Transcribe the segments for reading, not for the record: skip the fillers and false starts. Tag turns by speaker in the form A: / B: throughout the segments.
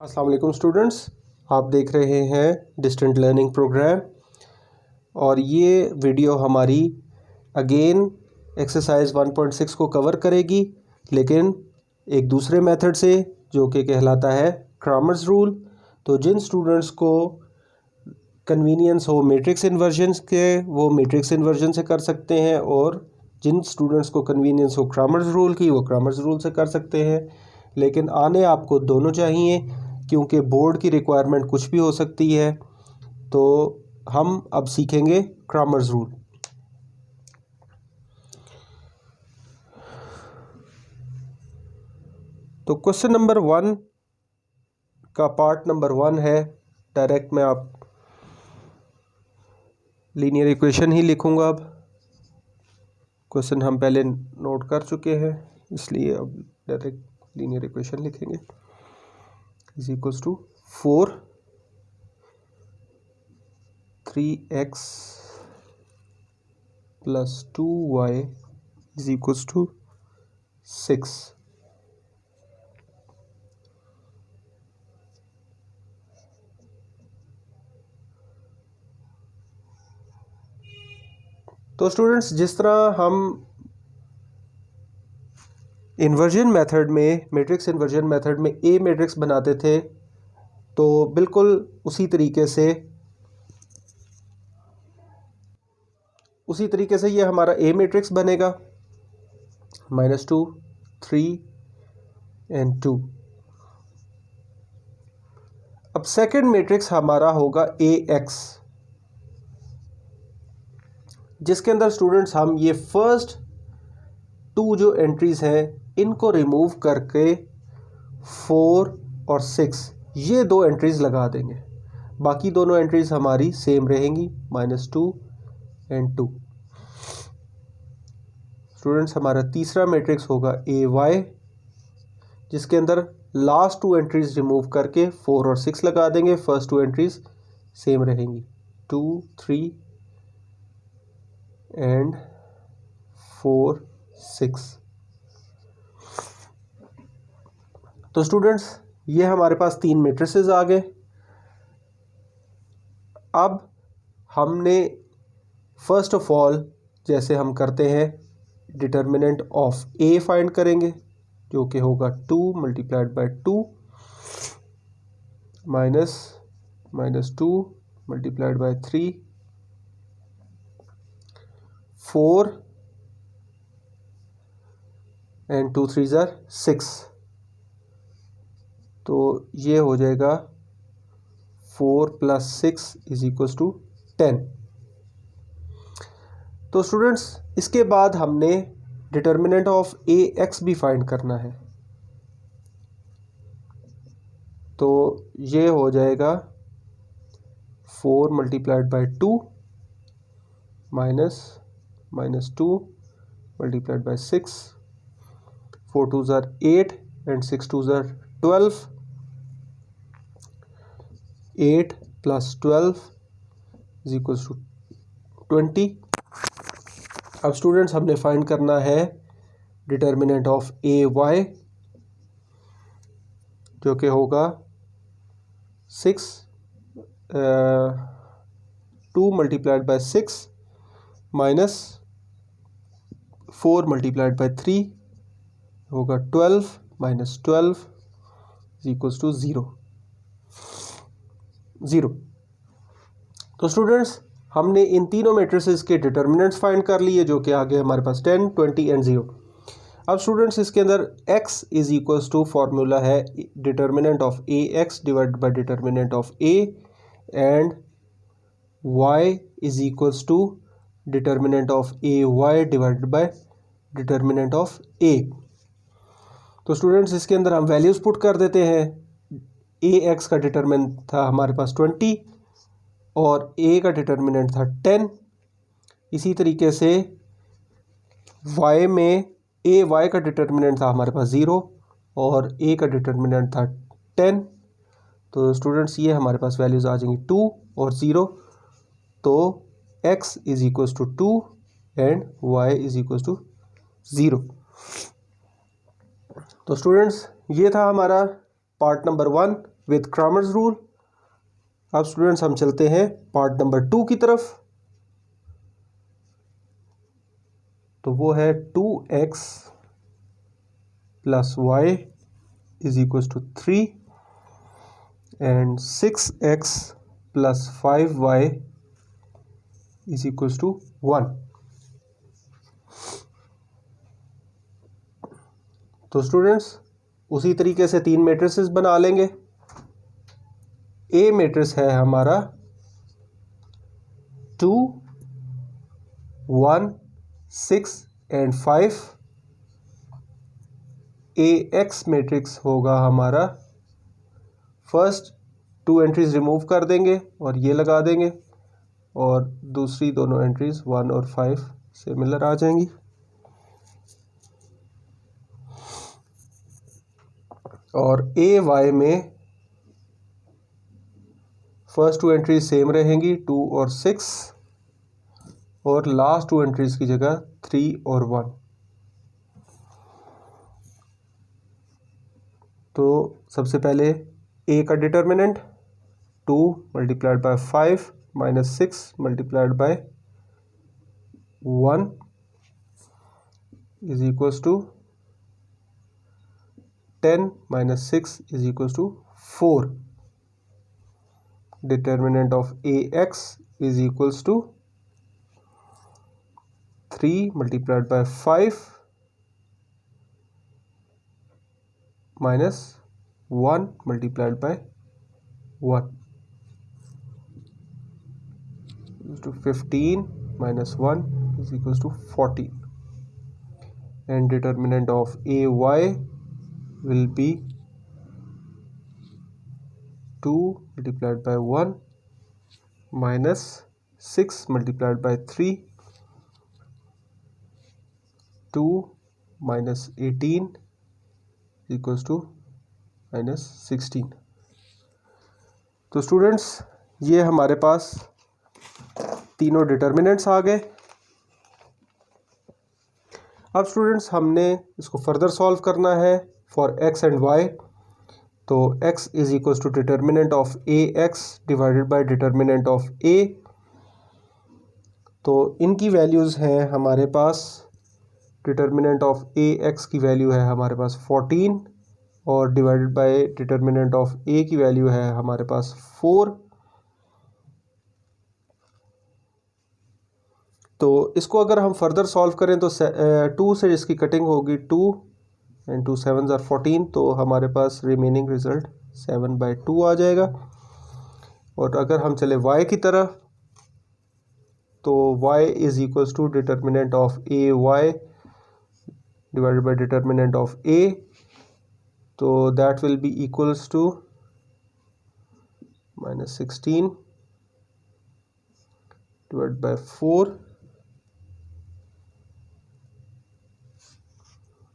A: अस्सलाम वालेकुम स्टूडेंट्स, आप देख रहे हैं डिस्टेंट लर्निंग प्रोग्राम और ये वीडियो हमारी अगेन एक्सरसाइज 1.6 को कवर करेगी, लेकिन एक दूसरे मेथड से जो कि कहलाता है क्रैमर्स रूल। तो जिन स्टूडेंट्स को कन्वीनियंस हो मैट्रिक्स इन्वर्जन के वो मैट्रिक्स इन्वर्जन से कर सकते हैं, और जिन स्टूडेंट्स को कन्वीनियंस हो क्रैमर्स रूल की वो क्रैमर्स रूल से कर सकते हैं। लेकिन आने आपको दोनों चाहिए, क्योंकि बोर्ड की रिक्वायरमेंट कुछ भी हो सकती है। तो हम अब सीखेंगे क्रैमर्स रूल। तो क्वेश्चन नंबर 1 का पार्ट नंबर 1 है। डायरेक्ट मैं आप लीनियर इक्वेशन ही लिखूंगा। अब क्वेश्चन हम पहले नोट कर चुके हैं, इसलिए अब डायरेक्ट लीनियर इक्वेशन लिखेंगे। Is equals to 4 3x plus 2y is equals to 6। तो स्टूडेंट्स, जिस तरह हम इन्वर्जन मेथड में मैट्रिक्स इन्वर्जन मेथड में ए मैट्रिक्स बनाते थे, तो बिल्कुल उसी तरीके से ये हमारा ए मैट्रिक्स बनेगा। -2 3 एंड 2। अब सेकंड मैट्रिक्स हमारा होगा ए एक्स, जिसके अंदर स्टूडेंट्स हम ये फर्स्ट 2 जो एंट्रीज हैं इनको रिमूव करके 4 और 6 ये 2 एंट्रीज लगा देंगे। बाकी दोनों एंट्रीज हमारी सेम रहेंगी, -2 एंड 2। स्टूडेंट्स, हमारा तीसरा मैट्रिक्स होगा ए वाई, जिसके अंदर लास्ट 2 एंट्रीज रिमूव करके 4 और 6 लगा देंगे। फर्स्ट 2 एंट्रीज सेम रहेंगी, 2 3 एंड 4 6। तो स्टूडेंट्स, ये हमारे पास 3 मैट्रिसेस आ गए। अब हमने फर्स्ट ऑफ ऑल, जैसे हम करते हैं, डिटर्मिनेंट ऑफ ए फाइंड करेंगे, जो कि होगा 2 multiplied by 2 minus -2 multiplied bye 3 4 and 2 3 ज़ार 6। तो ये हो जाएगा 4 + 6 इज इक्वल्स टू 10। तो स्टूडेंट्स, इसके बाद हमने डिटर्मिनेंट ऑफ ए एक्स भी फाइंड करना है। तो ये हो जाएगा 4 multiplied by 2 minus -2 multiplied by 6, 4 2 ज़ार 8 एंड 6 2 ज़ार 12, 8 + 12 इज इक्वल्स टू 20। अब स्टूडेंट्स, हमने फाइंड करना है डिटर्मिनेंट ऑफ ए वाई, जो कि होगा 2 multiplied by 6 minus 4 multiplied bye 3 होगा 12 माइनस 12 इज इक्वल्स टू 0। तो स्टूडेंट्स, हमने इन तीनों मैट्रिसेस के डिटर्मिनेंट्स फाइंड कर लिए, जो कि आ गए हमारे पास 10 20 एंड 0। अब स्टूडेंट्स, इसके अंदर x is equals to formula है determinant of A X divide by determinant of A, and y is equals to determinant of A Y divide by determinant of A. तो स्टूडेंट्स, इसके अंदर हम values put कर देते हैं। ए x का determinant था हमारे पास 20 और ए का डिटर्मिनेंट था 10। इसी तरीके से y में ए वाई का डिटर्मिनेंट था हमारे पास 0 और ए का डिटर्मिनेंट था 10। तो स्टूडेंट्स, ये हमारे पास वैल्यूज आ जाएंगी 2 और 0। तो x is equals to 2 and y is equals to 0। तो स्टूडेंट्स, ये था हमारा part number 1 with Cramer's rule. अब स्टूडेंट्स हम चलते हैं पार्ट नंबर 2 की तरफ। तो वो है 2x plus y is equal to 3 and 6x plus 5y is equal to 1। तो स्टूडेंट्स उसी तरीके से 3 मैट्रिसेस बना लेंगे। ए मैट्रिक्स है हमारा 2 1 6 एंड 5। ए एक्स मैट्रिक्स होगा हमारा, फर्स्ट 2 एंट्रीज रिमूव कर देंगे और ये लगा देंगे, और दूसरी दोनों एंट्रीज 1 और 5 सिमिलर आ जाएंगी। और ए वाई में फर्स्ट 2 एंट्रीज सेम रहेंगी 2 और 6, और लास्ट 2 एंट्रीज की जगह 3 और 1। तो सबसे पहले ए का determinant 2 multiplied by 5 minus 6 multiplied by 1 is equals to 10 minus 6 is equals to 4। Determinant of ax is equals to 3 multiplied by 5 minus 1 multiplied by 1 is to 15 minus 1 is equals to 14, and determinant of ay will be 2 multiplied by 1 minus 6 multiplied by 3, 2 minus 18 equals to minus 16। तो students ये हमारे पास तीनों determinants आ गए। अब students हमने इसको further solve करना है फॉर x एंड y। तो x is equals to determinant of A X divided by determinant of a। तो इनकी वैल्यूज़ हैं हमारे पास, डिटर्मिनेंट ऑफ ए एक्स की वैल्यू है हमारे पास 14, और divided by determinant of a की वैल्यू है हमारे पास 4। तो इसको अगर हम फर्दर सॉल्व करें तो 2 से इसकी कटिंग होगी 2 एंड 2 7 आर 14, तो हमारे पास रिमेनिंग रिजल्ट 7/2 आ जाएगा। और अगर हम चले y की तरफ, तो y is equals to determinant of A Y divided by determinant of a, तो that will be equals to minus 16 divided by 4,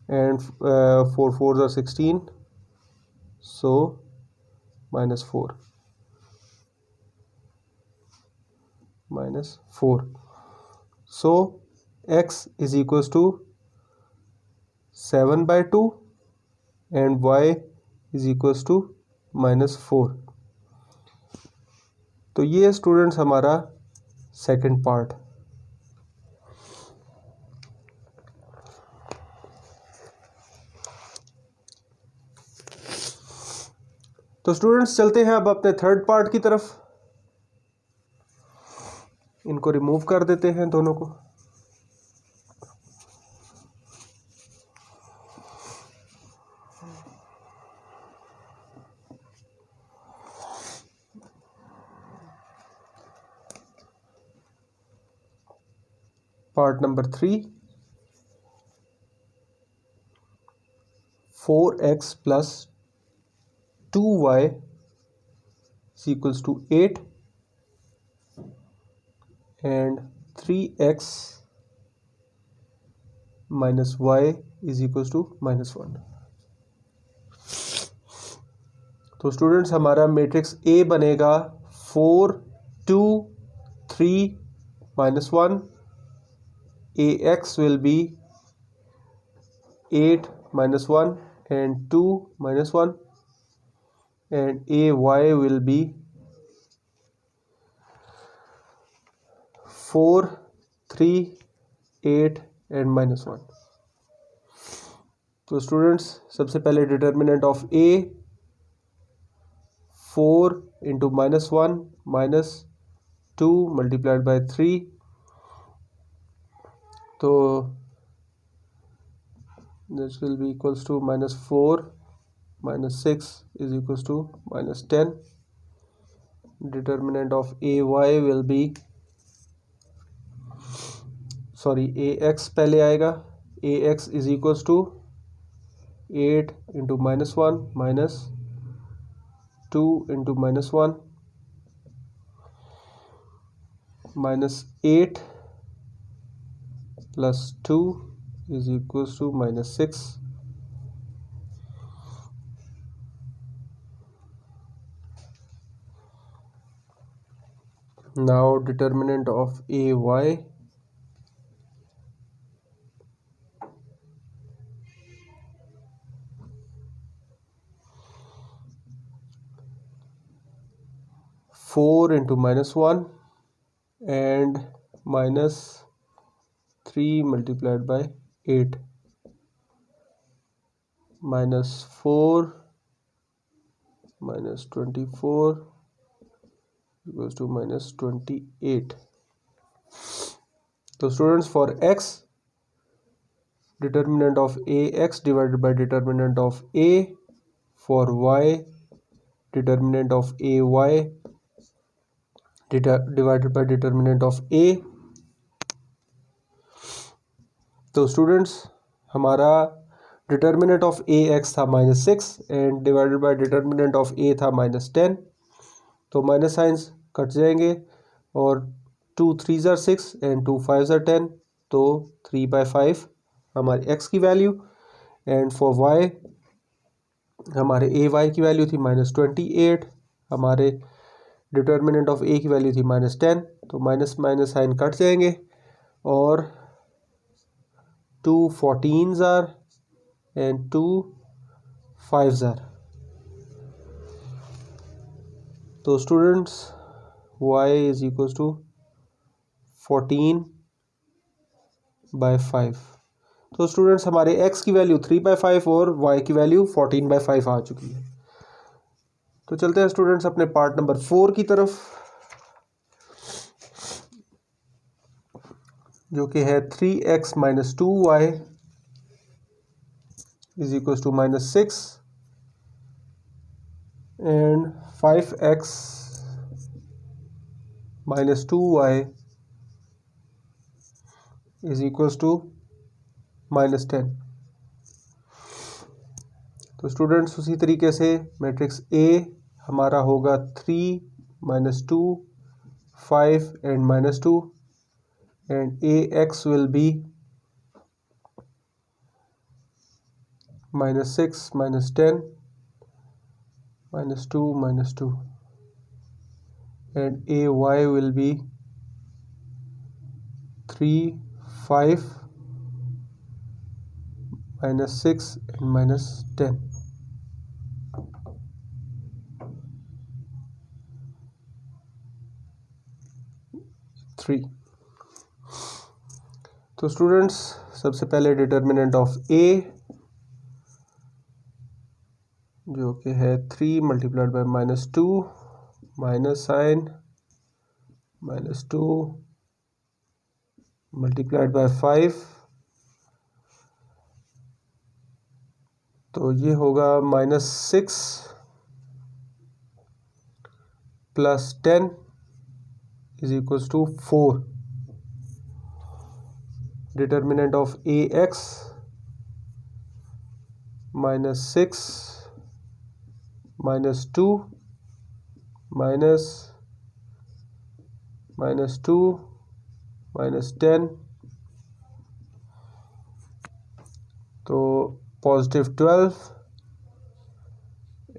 A: and 4 4s are 16, so minus 4 minus 4. So x is equals to 7/2 and y is equals to minus 4. तो ये students हमारा second part. तो students चलते हैं अब अपने third part की तरफ। इनको रिमूव कर देते हैं दोनों को। Part number 3, 4x plus 2y is equals to 8 and 3x minus y is equals to minus 1। तो स्टूडेंट्स हमारा मैट्रिक्स A बनेगा 4 2 3 minus 1। AX will be 8 minus 1 and 2 minus 1, and AY will be 4, 3, 8 and -1. तो students सबसे पहले determinant of A 4 into -1 -2 multiplied bye 3, तो this will be equals to -4 -6 is equals to -10. Determinant of AY will be, sorry, AX पहले आएगा. AX is equals to 8 into -1 minus 2 into -1 minus 8 plus 2 is equals to -6. Now determinant of AY, -4 into -1 and -3 multiplied by 8 -4 -24 equals to -28. तो students for x determinant of AX divided by determinant of A, for y determinant of AY divided by determinant of A. तो students हमारा determinant of AX था -6 and divided by determinant of A था -10. तो minus science cut जाएंगे और 2 3s are 6 and 2 5s are 10, तो 3/5 हमारी x की वैल्यू. एंड फॉर y हमारे AY की वैल्यू थी -28, हमारे डिटर्मिनेंट ऑफ A की वैल्यू थी -10, तो माइनस माइनस साइन कट जाएंगे और 2 14s are and 2 5s are. तो students y is equals to 14/5. तो स्टूडेंट्स हमारे x की वैल्यू 3/5 और y की वैल्यू 14/5 आ चुकी है. तो चलते हैं स्टूडेंट्स अपने पार्ट नंबर 4 की तरफ, जो कि है 3x - 2y is equals to -6 and 5x - 2y is equals to -10. तो स्टूडेंट्स उसी तरीके से मैट्रिक्स A हमारा होगा 3 - 2 5 and -2 and AX will be -6 -10 -2 -2 and AY will be 3 5 -6 and -10. तो स्टूडेंट्स सबसे पहले डिटर्मिनेंट ऑफ A जो कि है 3 multiplied by -2 minus sign -2 multiplied by 5, तो ये होगा -6 plus 10 is equals to 4. Determinant of AX -6 -2 -2 -10, तो +12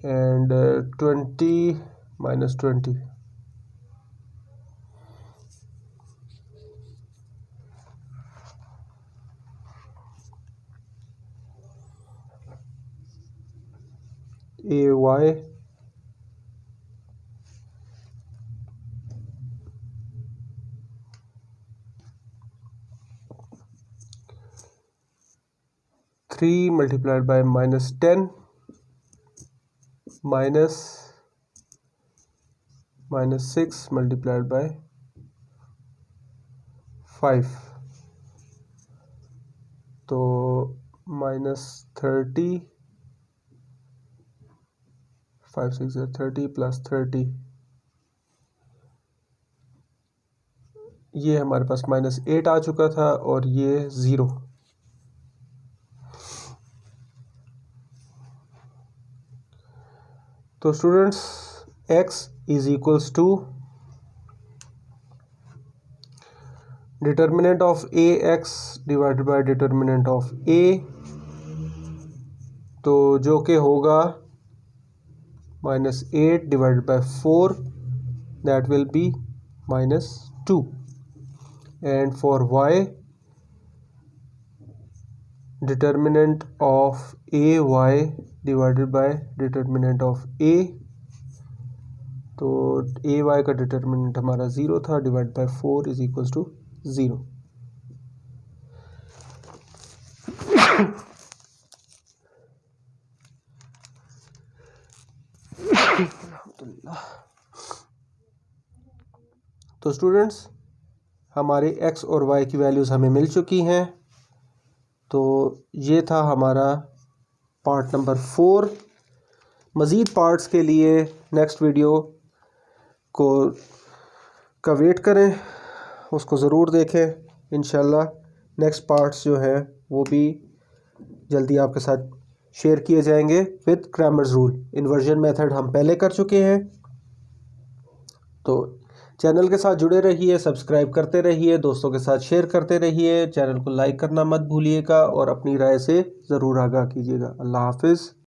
A: and 20 -20. AY 3 multiplied bye -10 -6 multiplied by 5, तो -30, 5 6 30 प्लस 30, ये हमारे पास -8 आ चुका था और ये 0। तो students x is equals to determinant of ax divided by determinant of a, तो जो कि होगा -8 divided by 4, that will be -2, and for y determinant of ay divided by determinant of a, तो ay का डिटर्मिनेंट हमारा 0 था, divide by 4 is equals to 0। तो students हमारे x और y की वैल्यूज़ हमें मिल चुकी हैं। तो ये था हमारा पार्ट नंबर 4। मज़ीद पार्ट्स के लिए नेक्स्ट वीडियो का वेट करें, उसको ज़रूर देखें। इंशाल्लाह नेक्स्ट पार्ट्स जो है वो भी जल्दी आपके साथ शेयर किए जाएंगे with Cramer's rule. Inversion method हम पहले कर चुके हैं। तो चैनल के साथ जुड़े रहिए, सब्सक्राइब करते रहिए, दोस्तों के साथ शेयर करते रहिए, चैनल को लाइक करना मत भूलिएगा और अपनी राय से ज़रूर आगाह कीजिएगा। अल्लाह हाफिज़।